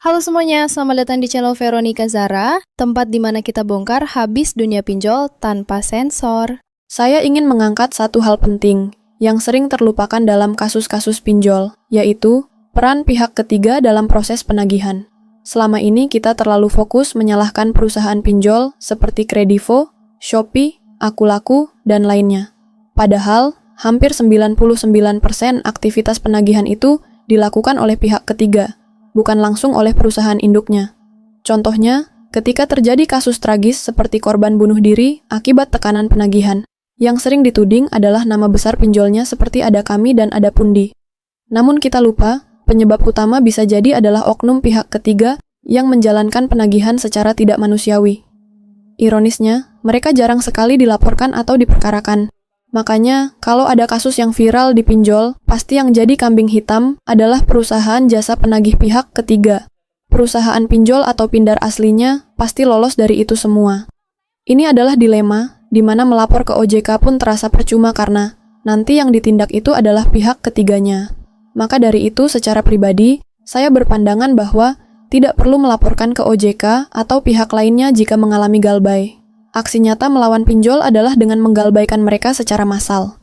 Halo semuanya, selamat datang di channel Veronica Zara, tempat di mana kita bongkar habis dunia pinjol tanpa sensor. Saya ingin mengangkat satu hal penting yang sering terlupakan dalam kasus-kasus pinjol, yaitu peran pihak ketiga dalam proses penagihan. Selama ini kita terlalu fokus menyalahkan perusahaan pinjol seperti Kredivo, Shopee, Akulaku, dan lainnya. Padahal, hampir 99% aktivitas penagihan itu dilakukan oleh pihak ketiga, bukan langsung oleh perusahaan induknya. Contohnya, ketika terjadi kasus tragis seperti korban bunuh diri akibat tekanan penagihan, yang sering dituding adalah nama besar pinjolnya seperti Ada Kami dan Ada Pundi. Namun kita lupa, penyebab utama bisa jadi adalah oknum pihak ketiga yang menjalankan penagihan secara tidak manusiawi. Ironisnya, mereka jarang sekali dilaporkan atau diperkarakan. Makanya, kalau ada kasus yang viral di pinjol, pasti yang jadi kambing hitam adalah perusahaan jasa penagih pihak ketiga. Perusahaan pinjol atau pindar aslinya pasti lolos dari itu semua. Ini adalah dilema, di mana melapor ke OJK pun terasa percuma karena nanti yang ditindak itu adalah pihak ketiganya. Maka dari itu, secara pribadi, saya berpandangan bahwa tidak perlu melaporkan ke OJK atau pihak lainnya jika mengalami galbay. Aksi nyata melawan pinjol adalah dengan menggalbaikan mereka secara massal.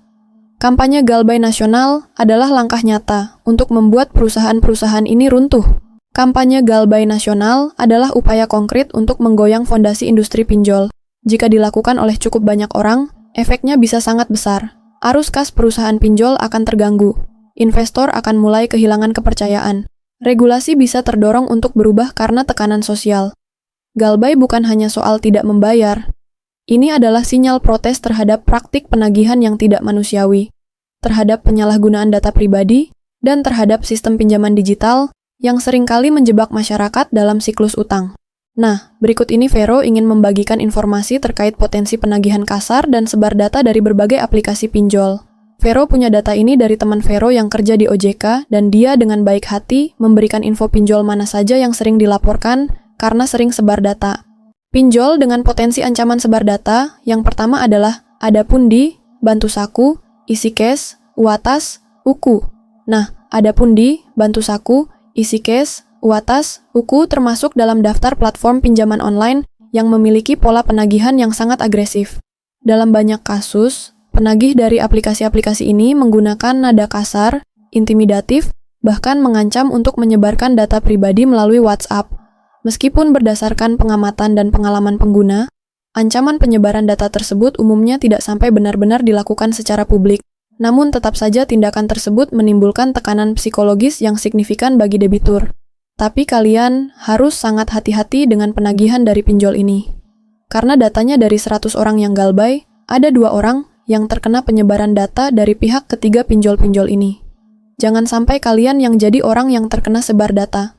Kampanye galbay nasional adalah langkah nyata untuk membuat perusahaan-perusahaan ini runtuh. Kampanye galbay nasional adalah upaya konkret untuk menggoyang fondasi industri pinjol. Jika dilakukan oleh cukup banyak orang, efeknya bisa sangat besar. Arus kas perusahaan pinjol akan terganggu. Investor akan mulai kehilangan kepercayaan. Regulasi bisa terdorong untuk berubah karena tekanan sosial. Galbay bukan hanya soal tidak membayar. Ini adalah sinyal protes terhadap praktik penagihan yang tidak manusiawi, terhadap penyalahgunaan data pribadi, dan terhadap sistem pinjaman digital yang seringkali menjebak masyarakat dalam siklus utang. Nah, berikut ini Vero ingin membagikan informasi terkait potensi penagihan kasar dan sebar data dari berbagai aplikasi pinjol. Vero punya data ini dari teman Vero yang kerja di OJK dan dia dengan baik hati memberikan info pinjol mana saja yang sering dilaporkan karena sering sebar data. Pinjol dengan potensi ancaman sebar data, yang pertama adalah Ada Pundi, Bantu Saku, Isi Cash, Uatas, Uku. Nah, Ada Pundi, Bantu Saku, Isi Cash, Uatas, Uku termasuk dalam daftar platform pinjaman online yang memiliki pola penagihan yang sangat agresif. Dalam banyak kasus, penagih dari aplikasi-aplikasi ini menggunakan nada kasar, intimidatif, bahkan mengancam untuk menyebarkan data pribadi melalui WhatsApp. Meskipun berdasarkan pengamatan dan pengalaman pengguna, ancaman penyebaran data tersebut umumnya tidak sampai benar-benar dilakukan secara publik. Namun tetap saja tindakan tersebut menimbulkan tekanan psikologis yang signifikan bagi debitur. Tapi kalian harus sangat hati-hati dengan penagihan dari pinjol ini. Karena datanya dari 100 orang yang galbay, ada 2 orang yang terkena penyebaran data dari pihak ketiga pinjol-pinjol ini. Jangan sampai kalian yang jadi orang yang terkena sebar data.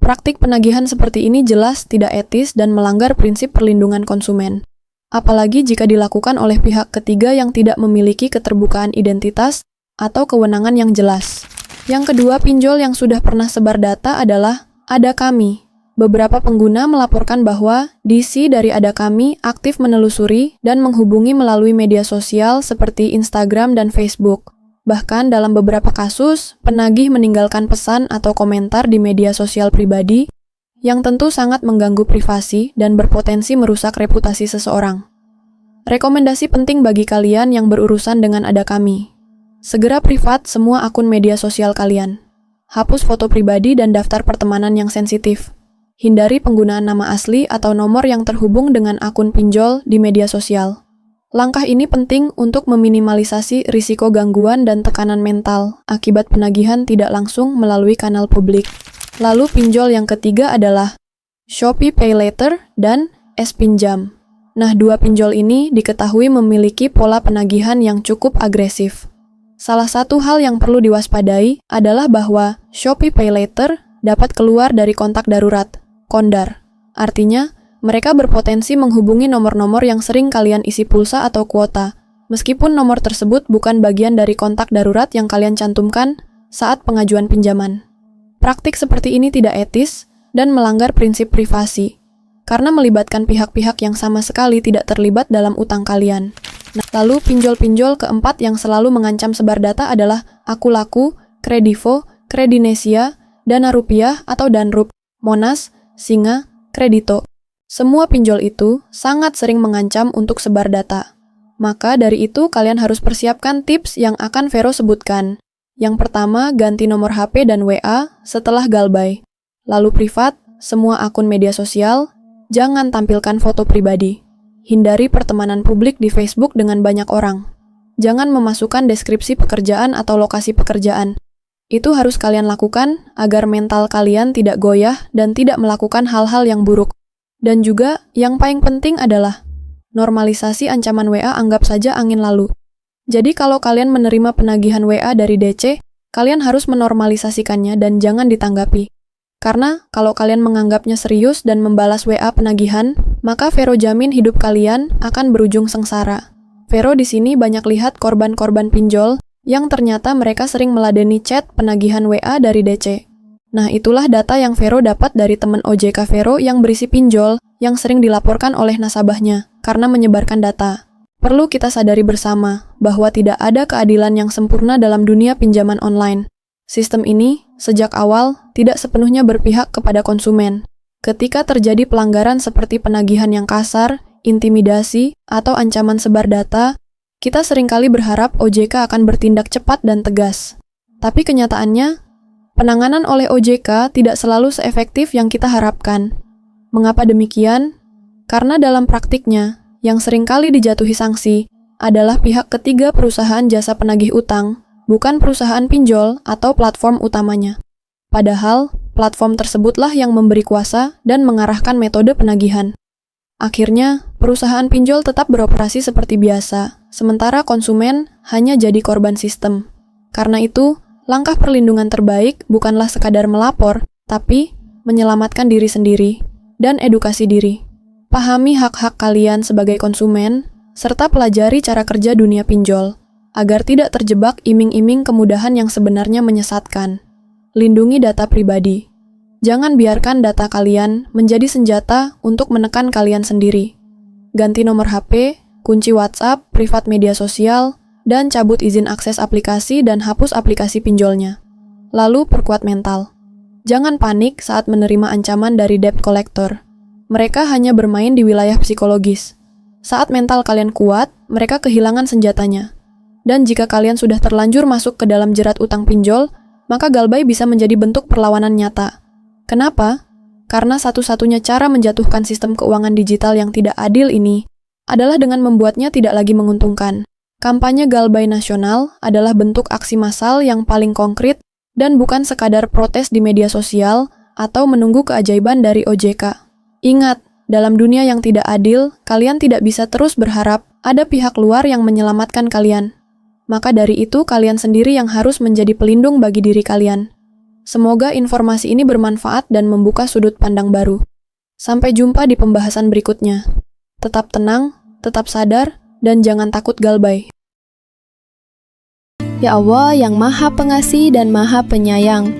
Praktik penagihan seperti ini jelas tidak etis dan melanggar prinsip perlindungan konsumen. Apalagi jika dilakukan oleh pihak ketiga yang tidak memiliki keterbukaan identitas atau kewenangan yang jelas. Yang kedua, pinjol yang sudah pernah sebar data adalah Ada Kami. Beberapa pengguna melaporkan bahwa DC dari Ada Kami aktif menelusuri dan menghubungi melalui media sosial seperti Instagram dan Facebook. Bahkan dalam beberapa kasus, penagih meninggalkan pesan atau komentar di media sosial pribadi yang tentu sangat mengganggu privasi dan berpotensi merusak reputasi seseorang. Rekomendasi penting bagi kalian yang berurusan dengan Ada Kami. Segera privat semua akun media sosial kalian. Hapus foto pribadi dan daftar pertemanan yang sensitif. Hindari penggunaan nama asli atau nomor yang terhubung dengan akun pinjol di media sosial. Langkah ini penting untuk meminimalisasi risiko gangguan dan tekanan mental akibat penagihan tidak langsung melalui kanal publik. Lalu pinjol yang ketiga adalah Shopee Pay Later dan S-Pinjam. Nah, 2 pinjol ini diketahui memiliki pola penagihan yang cukup agresif. Salah satu hal yang perlu diwaspadai adalah bahwa Shopee Pay Later dapat keluar dari kontak darurat, kondar. Artinya, mereka berpotensi menghubungi nomor-nomor yang sering kalian isi pulsa atau kuota, meskipun nomor tersebut bukan bagian dari kontak darurat yang kalian cantumkan saat pengajuan pinjaman. Praktik seperti ini tidak etis dan melanggar prinsip privasi, karena melibatkan pihak-pihak yang sama sekali tidak terlibat dalam utang kalian. Nah, lalu pinjol-pinjol keempat yang selalu mengancam sebar data adalah Akulaku, Kredivo, Kredinesia, Dana Rupiah atau Danrup. Monas, Singa, Kredito. Semua pinjol itu sangat sering mengancam untuk sebar data. Maka dari itu kalian harus persiapkan tips yang akan Vero sebutkan. Yang pertama, ganti nomor HP dan WA setelah galbay. Lalu privat, semua akun media sosial, jangan tampilkan foto pribadi. Hindari pertemanan publik di Facebook dengan banyak orang. Jangan memasukkan deskripsi pekerjaan atau lokasi pekerjaan. Itu harus kalian lakukan agar mental kalian tidak goyah dan tidak melakukan hal-hal yang buruk. Dan juga, yang paling penting adalah normalisasi ancaman WA anggap saja angin lalu. Jadi kalau kalian menerima penagihan WA dari DC, kalian harus menormalisasikannya dan jangan ditanggapi. Karena kalau kalian menganggapnya serius dan membalas WA penagihan, maka Vero jamin hidup kalian akan berujung sengsara. Vero di sini banyak lihat korban-korban pinjol yang ternyata mereka sering meladeni chat penagihan WA dari DC. Nah, itulah data yang Vero dapat dari teman OJK Vero yang berisi pinjol yang sering dilaporkan oleh nasabahnya karena menyebarkan data. Perlu kita sadari bersama bahwa tidak ada keadilan yang sempurna dalam dunia pinjaman online. Sistem ini, sejak awal, tidak sepenuhnya berpihak kepada konsumen. Ketika terjadi pelanggaran seperti penagihan yang kasar, intimidasi, atau ancaman sebar data, kita seringkali berharap OJK akan bertindak cepat dan tegas. Tapi kenyataannya, penanganan oleh OJK tidak selalu seefektif yang kita harapkan. Mengapa demikian? Karena dalam praktiknya, yang seringkali dijatuhi sanksi adalah pihak ketiga perusahaan jasa penagih utang, bukan perusahaan pinjol atau platform utamanya. Padahal, platform tersebutlah yang memberi kuasa dan mengarahkan metode penagihan. Akhirnya, perusahaan pinjol tetap beroperasi seperti biasa, sementara konsumen hanya jadi korban sistem. Karena itu, langkah perlindungan terbaik bukanlah sekadar melapor, tapi menyelamatkan diri sendiri dan edukasi diri. Pahami hak-hak kalian sebagai konsumen, serta pelajari cara kerja dunia pinjol, agar tidak terjebak iming-iming kemudahan yang sebenarnya menyesatkan. Lindungi data pribadi. Jangan biarkan data kalian menjadi senjata untuk menekan kalian sendiri. Ganti nomor HP, kunci WhatsApp, privat media sosial, dan cabut izin akses aplikasi dan hapus aplikasi pinjolnya. Lalu perkuat mental. Jangan panik saat menerima ancaman dari debt collector. Mereka hanya bermain di wilayah psikologis. Saat mental kalian kuat, mereka kehilangan senjatanya. Dan jika kalian sudah terlanjur masuk ke dalam jerat utang pinjol, maka galbay bisa menjadi bentuk perlawanan nyata. Kenapa? Karena satu-satunya cara menjatuhkan sistem keuangan digital yang tidak adil ini adalah dengan membuatnya tidak lagi menguntungkan. Kampanye galbay nasional adalah bentuk aksi massal yang paling konkret dan bukan sekadar protes di media sosial atau menunggu keajaiban dari OJK. Ingat, dalam dunia yang tidak adil, kalian tidak bisa terus berharap ada pihak luar yang menyelamatkan kalian. Maka dari itu, kalian sendiri yang harus menjadi pelindung bagi diri kalian. Semoga informasi ini bermanfaat dan membuka sudut pandang baru. Sampai jumpa di pembahasan berikutnya. Tetap tenang, tetap sadar, dan jangan takut galbay. Ya Allah yang Maha Pengasih dan Maha Penyayang,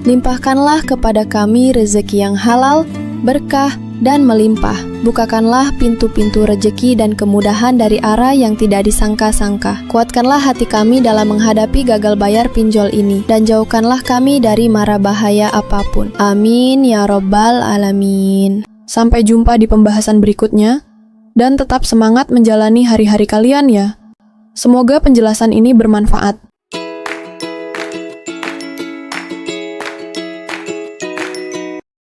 limpahkanlah kepada kami rezeki yang halal, berkah, dan melimpah. Bukakanlah pintu-pintu rejeki dan kemudahan dari arah yang tidak disangka-sangka. Kuatkanlah hati kami dalam menghadapi gagal bayar pinjol ini, dan jauhkanlah kami dari mara bahaya apapun. Amin ya Rabbal Alamin. Sampai jumpa di pembahasan berikutnya, dan tetap semangat menjalani hari-hari kalian ya. Semoga penjelasan ini bermanfaat.